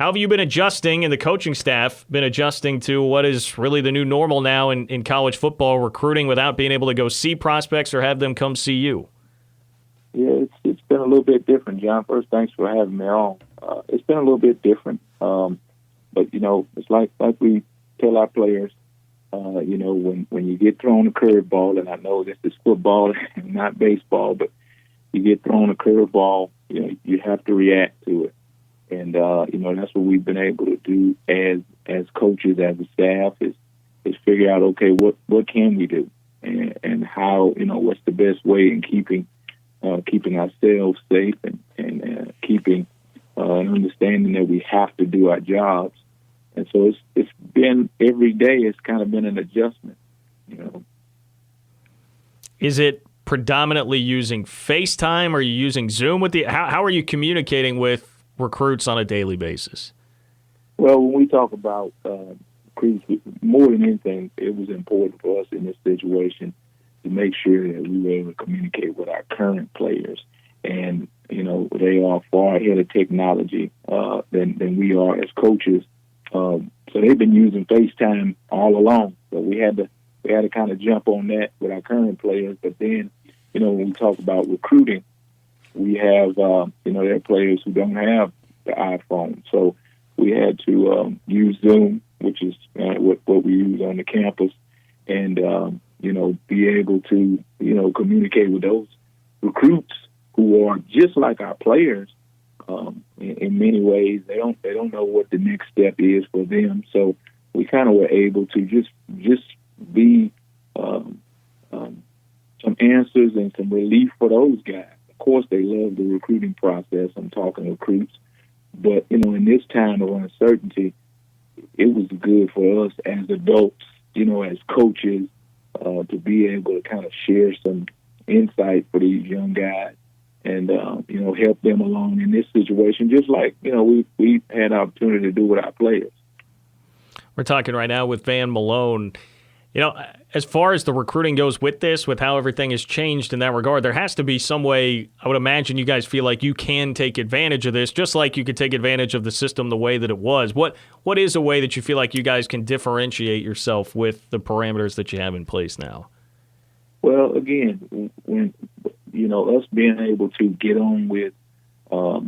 How have you been adjusting, and the coaching staff been adjusting to what is really the new normal now in college football, recruiting without being able to go see prospects or have them come see you? Yeah, it's been a little bit different, John. First, thanks for having me on. It's been a little bit different, but it's like we tell our players, when you get thrown a curveball, and I know this is football and not baseball, but you get thrown a curveball, you have to react to it. And, that's what we've been able to do as coaches, as a staff, is figure out, okay, what can we do? And how, what's the best way in keeping ourselves safe and keeping an understanding that we have to do our jobs. And so it's been every day, it's kind of been an adjustment, Is it predominantly using FaceTime? Are you using Zoom how are you communicating with recruits on a daily basis? Well, when we talk about recruits, more than anything, it was important for us in this situation to make sure that we were able to communicate with our current players. And, they are far ahead of technology than we are as coaches. So they've been using FaceTime all along. So we had to kind of jump on that with our current players. But then, when we talk about recruiting, we have, there are players who don't have the iPhone. So we had to use Zoom, which is what we use on the campus, and, be able to, communicate with those recruits who are just like our players. In many ways, they don't know what the next step is for them. So we kind of were able to just be some answers and some relief for those guys. Of course, they love the recruiting process. I'm talking recruits, but in this time of uncertainty, it was good for us as adults, as coaches, to be able to kind of share some insight for these young guys and help them along in this situation, just like we had opportunity to do with our players. We're talking right now with Van Malone. As far as the recruiting goes with how everything has changed in that regard, there has to be some way, I would imagine you guys feel like you can take advantage of this, just like you could take advantage of the system the way that it was. What is a way that you feel like you guys can differentiate yourself with the parameters that you have in place now? Well, again, when us being able to get on with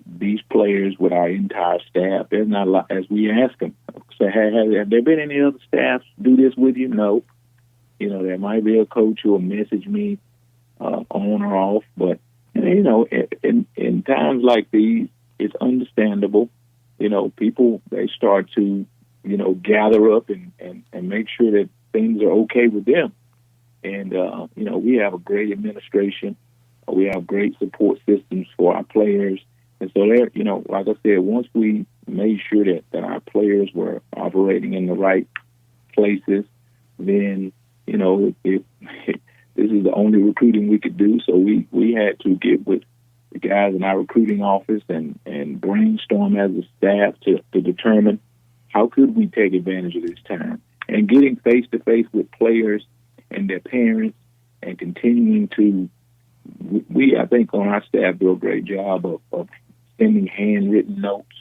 these players with our entire staff, there's not a lot, as we ask them, say, have there been any other staffs do this with you? No. There might be a coach who will message me on or off, but, in times like these, it's understandable. People, they start to, gather up and make sure that things are okay with them. And, we have a great administration. We have great support systems for our players. And so there, like I said, once we made sure that our players were operating in the right places, then, this is the only recruiting we could do. So we had to get with the guys in our recruiting office and brainstorm as a staff to determine how could we take advantage of this time. And getting face-to-face with players and their parents and continuing to, I think on our staff do a great job of sending handwritten notes.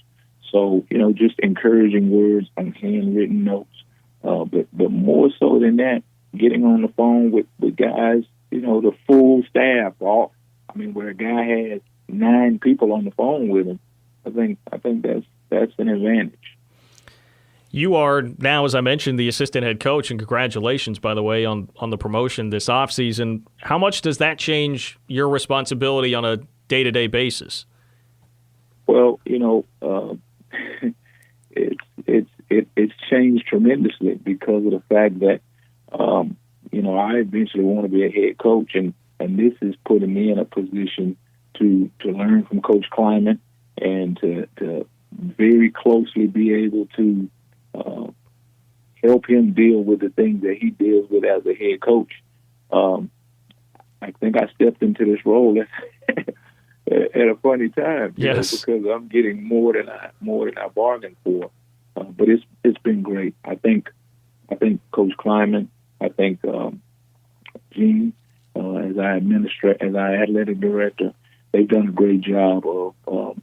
So, just encouraging words on handwritten notes. But more so than that, getting on the phone with guys, the full staff. Where a guy has 9 people on the phone with him, I think that's an advantage. You are now, as I mentioned, the assistant head coach, and congratulations, by the way, on the promotion this offseason. How much does that change your responsibility on a day-to-day basis? Well, it's changed tremendously because of the fact that, I eventually want to be a head coach, and this is putting me in a position to learn from Coach Kleiman and to very closely be able to help him deal with the things that he deals with as a head coach. I think I stepped into this role at a funny time, yes, because I'm getting more than I bargained for. But it's been great. I think Coach Kleiman, I think Gene, as our athletic director, they've done a great job of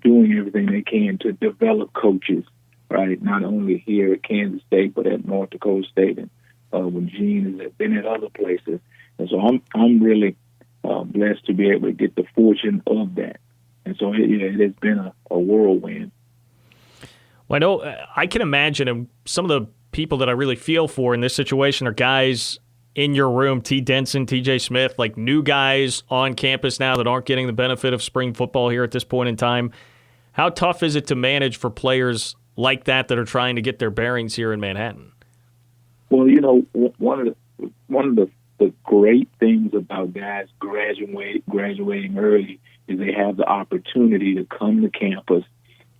doing everything they can to develop coaches, right? Not only here at Kansas State, but at North Dakota State, and when Gene has been at other places. And so I'm really blessed to be able to get the fortune of that. And so it has been a whirlwind. Well, I know I can imagine, and some of the people that I really feel for in this situation are guys in your room, T. Denson, TJ Smith, like new guys on campus now that aren't getting the benefit of spring football here at this point in time. How tough is it to manage for players like that are trying to get their bearings here in Manhattan? Well, one of the great things about guys graduating early is they have the opportunity to come to campus,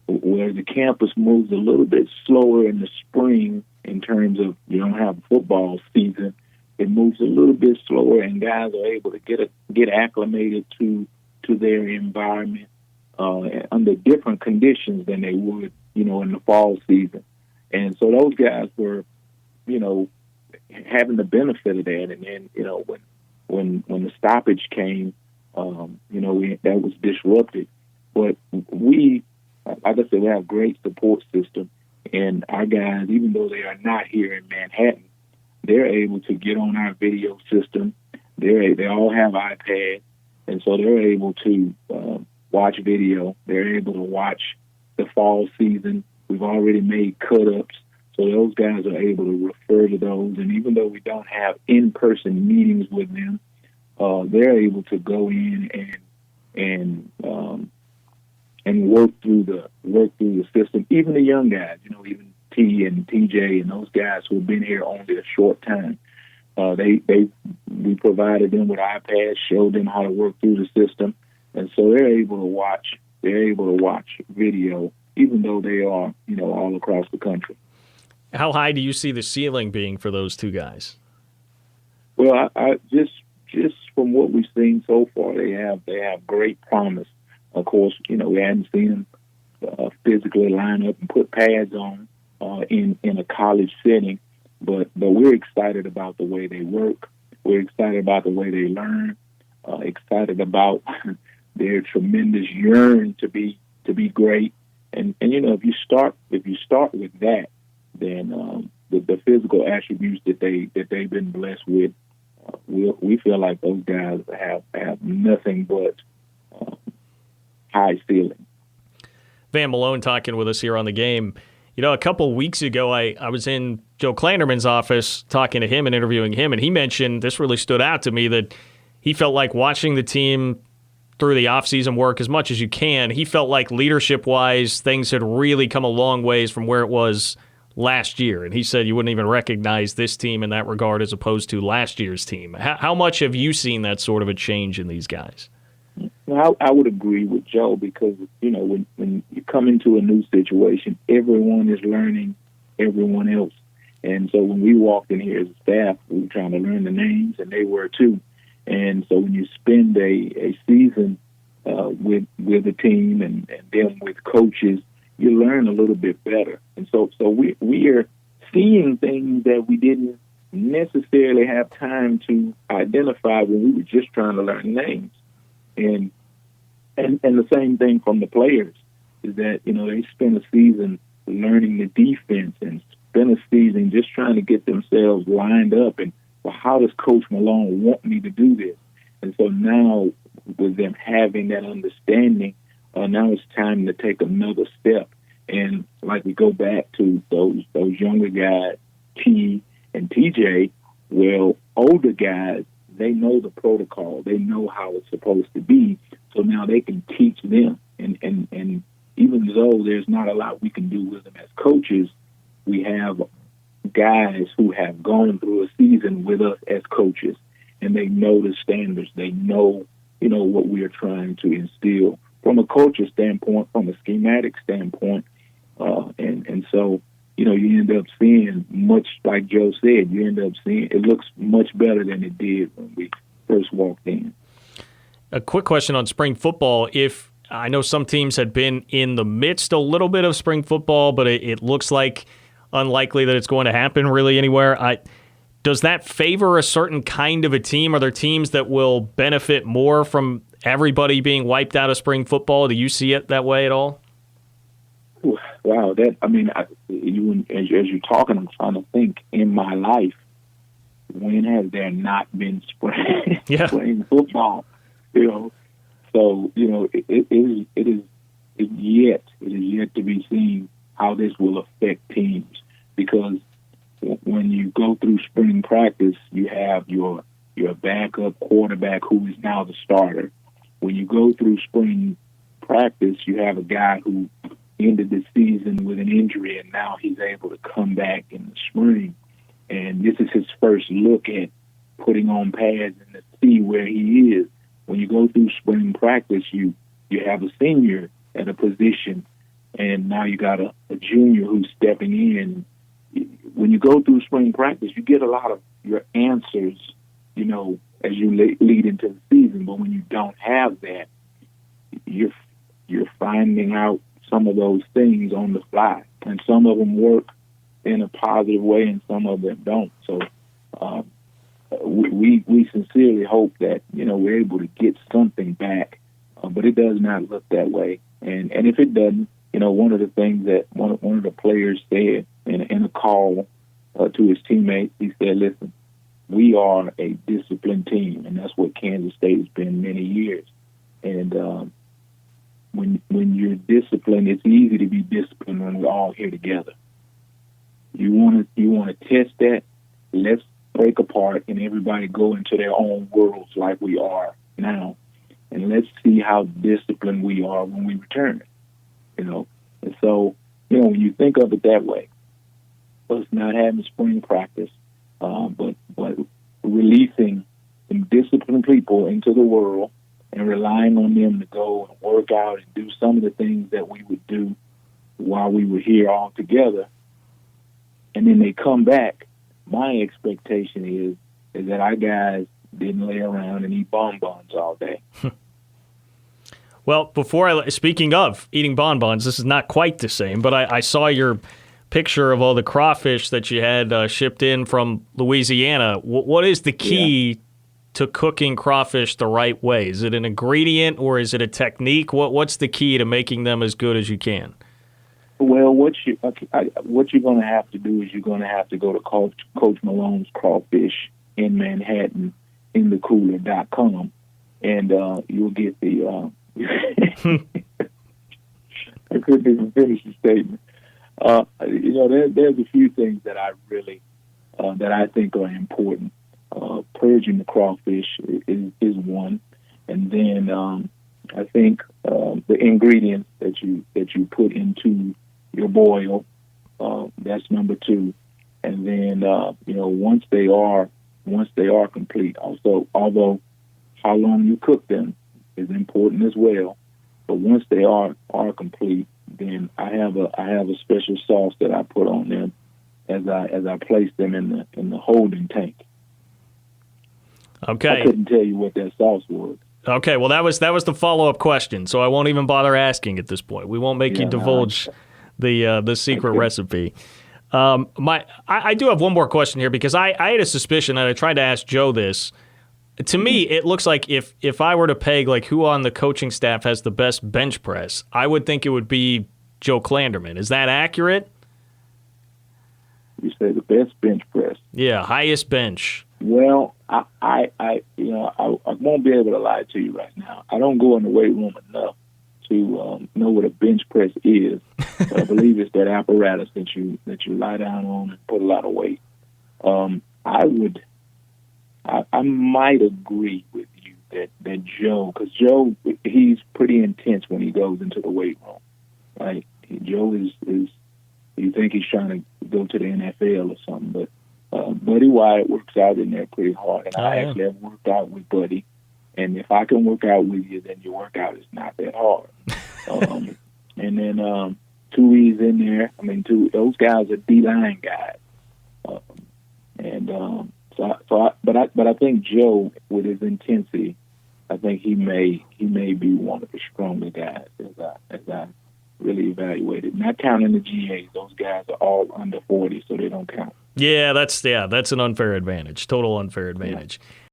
where the campus moves a little bit slower in the spring in terms of you don't have a football season. It moves a little bit slower, and guys are able to get acclimated to their environment under different conditions than they would, in the fall season. And so those guys were, having the benefit of that. And then, when the stoppage came, that was disrupted. But we, like I said, we have a great support system, and our guys, even though they are not here in Manhattan, they're able to get on our video system. They all have iPads, and so they're able to watch video. They're able to watch the fall season. We've already made cut-ups, so those guys are able to refer to those. And even though we don't have in-person meetings with them, they're able to go in and work through the system. Even the young guys, even T and TJ and those guys who have been here only a short time, we provided them with iPads, showed them how to work through the system, and so they're able to watch. They're able to watch video, even though they are, all across the country. How high do you see the ceiling being for those two guys? Well, I just from what we've seen so far, they have great promise. Of course, we hadn't seen them physically line up and put pads on in a college setting, but we're excited about the way they work. We're excited about the way they learn. Excited about their tremendous yearn to be great. And if you start with that, then the physical attributes that they've been blessed with, we feel like those guys have nothing but high ceiling. Van Malone talking with us here on The Game. A couple weeks ago, I was in Joe Klanderman's office talking to him and interviewing him, and he mentioned, this really stood out to me, that he felt like watching the team through the offseason work as much as you can. He felt like leadership-wise, things had really come a long ways from where it was last year. And he said you wouldn't even recognize this team in that regard as opposed to last year's team. How much have you seen that sort of a change in these guys? Well, I would agree with Joe because, when you come into a new situation, everyone is learning everyone else. And so when we walked in here as a staff, we were trying to learn the names, and they were too. And so when you spend a season with a team and then with coaches, you learn a little bit better. And so we are seeing things that we didn't necessarily have time to identify when we were just trying to learn names. And the same thing from the players is that, they spend a season learning the defense and spend a season just trying to get themselves lined up and, well, how does Coach Malone want me to do this? And so now with them having that understanding, now it's time to take another step. And like we go back to those younger guys, T and TJ, well, older guys, they know the protocol. They know how it's supposed to be. So now they can teach them. And even though there's not a lot we can do with them as coaches, we have guys who have gone through a season with us as coaches, and they know the standards. They know, what we are trying to instill from a culture standpoint, from a schematic standpoint. And so, you end up seeing, much like Joe said, it looks much better than it did when we first walked in. A quick question on spring football. If I know some teams had been in the midst a little bit of spring football, but it looks like unlikely that it's going to happen really anywhere. Does that favor a certain kind of a team? Are there teams that will benefit more from everybody being wiped out of spring football? Do you see it that way at all? Wow, as you're talking, I'm trying to think in my life, when has there not been spring football? So it is yet to be seen how this will affect teams, because when you go through spring practice, you have your backup quarterback who is now the starter. When you go through spring practice, you have a guy who ended the season with an injury, and now he's able to come back in the spring. And this is his first look at putting on pads and to see where he is. When you go through spring practice, you have a senior at a position, and now you got a junior who's stepping in. When you go through spring practice, you get a lot of your answers, as you lead into the season. But when you don't have that, you're finding out some of those things on the fly, and some of them work in a positive way, and some of them don't. So we sincerely hope that we're able to get something back, but it does not look that way. And if it doesn't, one of the things that one of the players said in a call to his teammates, he said, "Listen, we are a disciplined team, and that's what Kansas State has been many years. And when you're disciplined, it's easy to be disciplined when we're all here together. You want to test that? Let's break apart and everybody go into their own worlds like we are now, and let's see how disciplined we are when we return." And so when you think of it that way, us not having spring practice, but releasing some disciplined people into the world and relying on them to go and work out and do some of the things that we would do while we were here all together, and then they come back, my expectation is that our guys didn't lay around and eat bonbons all day. Well, speaking of eating bonbons, this is not quite the same, but I saw your picture of all the crawfish that you had shipped in from Louisiana. What is the key to cooking crawfish the right way? Is it an ingredient or is it a technique? What's the key to making them as good as you can? Well, what you're going to have to do is you're going to have to go to Coach Malone's Crawfish in Manhattan, inthecooler.com, and you'll get the I couldn't even finish the statement. There's a few things that I really that I think are important. Purging the crawfish is one, and then I think the ingredients that you put into your boil, that's number two, and then once they are complete. Also, although how long you cook them is important as well, but once they are complete, then I have a special sauce that I put on them as I place them in the holding tank. Okay. I couldn't tell you what that sauce was. Okay, well that was the follow-up question, so I won't even bother asking at this point. We won't make you divulge the secret recipe. I do have one more question here, because I had a suspicion, and I tried to ask Joe this. To me, it looks like if I were to peg who on the coaching staff has the best bench press, I would think it would be Joe Klanderman. Is that accurate? You say the best bench press? Yeah, highest bench. Well, I won't be able to lie to you right now. I don't go in the weight room enough to know what a bench press is. But I believe it's that apparatus that you lie down on and put a lot of weight. I might agree with you that Joe, because Joe, he's pretty intense when he goes into the weight room, right? Joe is you think he's trying to go to the NFL or something, but Buddy Wyatt works out in there pretty hard, and I actually have worked out with Buddy, and if I can work out with you, then your workout is not that hard. And then Tui's in there. I mean, those guys are D-line guys, But I think Joe, with his intensity, I think he may be one of the stronger guys as I really evaluated. Not counting the GAs; those guys are all under 40, so they don't count. Yeah, that's an unfair advantage. Total unfair advantage. Yeah.